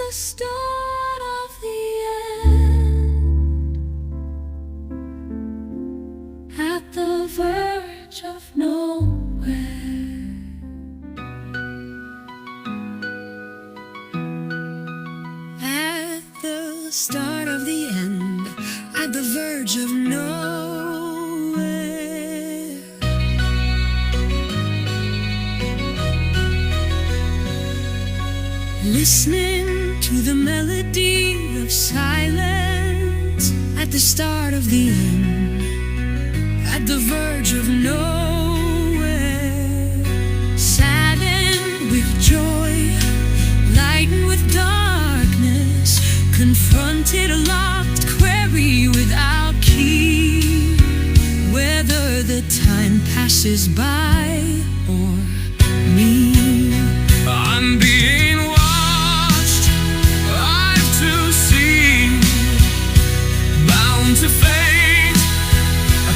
the start of the end, at the verge of nowhere. At the start of the end, at the verge of nowhere. Listening to the melody of silence, at the start of the end, at the verge of nowhere. Saddened with joy, lightened with darkness, confronted a locked query without key, whether the time passes by or me. I'm being watched, I've to see, bound to fate,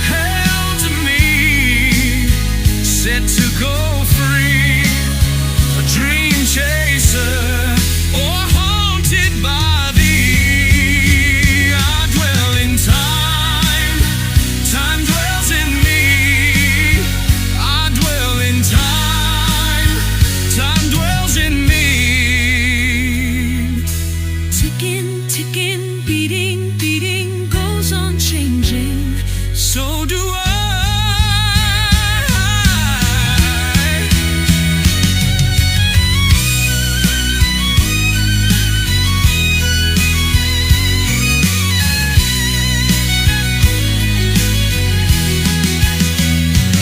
held to me, set to go free, a dream chaser, or haunted by thee. I dwell in time, time dwells in me. I dwell in time, time dwells in me. Ticking, ticking, beating, beating, goes on changing. So do I.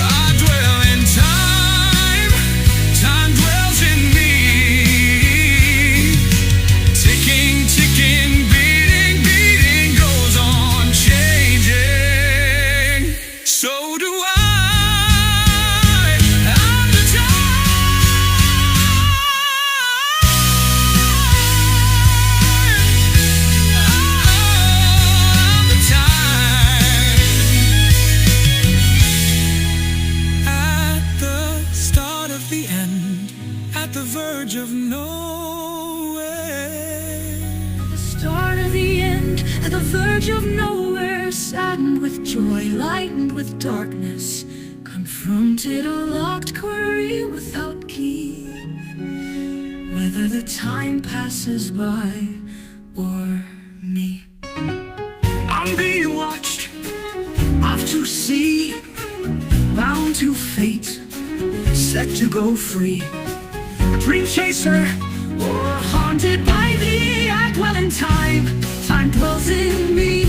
I dwell in time, time dwells in me. Ticking, ticking, beating, beating, goes on changing. So do I. I'm the time. I'm the time. At the start of the end, at the verge of nowhere. The start of the end, at the verge of nowhere. Saddened with joy, lightened with darkness, confronted a locked query without key, whether the time passes by or me. I'm being watched, I've to see, bound to fate, set to go free, a dream chaser, or haunted by thee. I dwell in time, time dwells in me.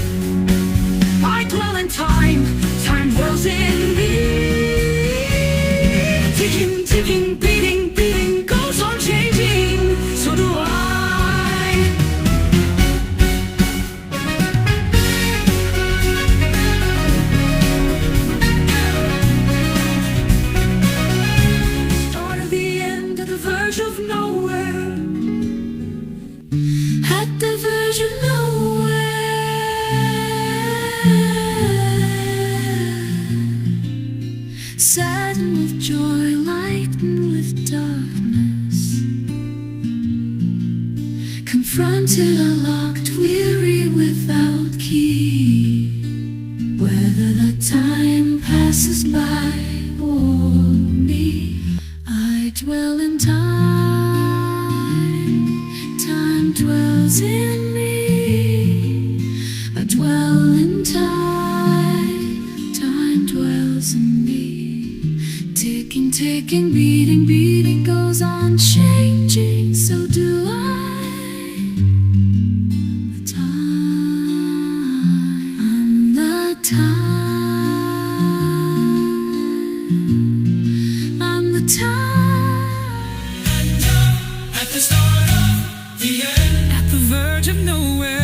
I dwell in time, time dwells in me. Ticking, ticking, beating, beating, goes on changing. So do I. Start of the end, at the verge of nowhere. At the verge of nowhere. Saddened with joy, lightened with darkness, confronted a locked weary without key, whether the time passes by or me. I dwell in time, time dwells in me. I dwell in time, time dwells in me. Ticking, ticking, beating, beating, goes on changing. So do I. The time, I'm the time, I'm the time. At the start of the end, at the verge of nowhere.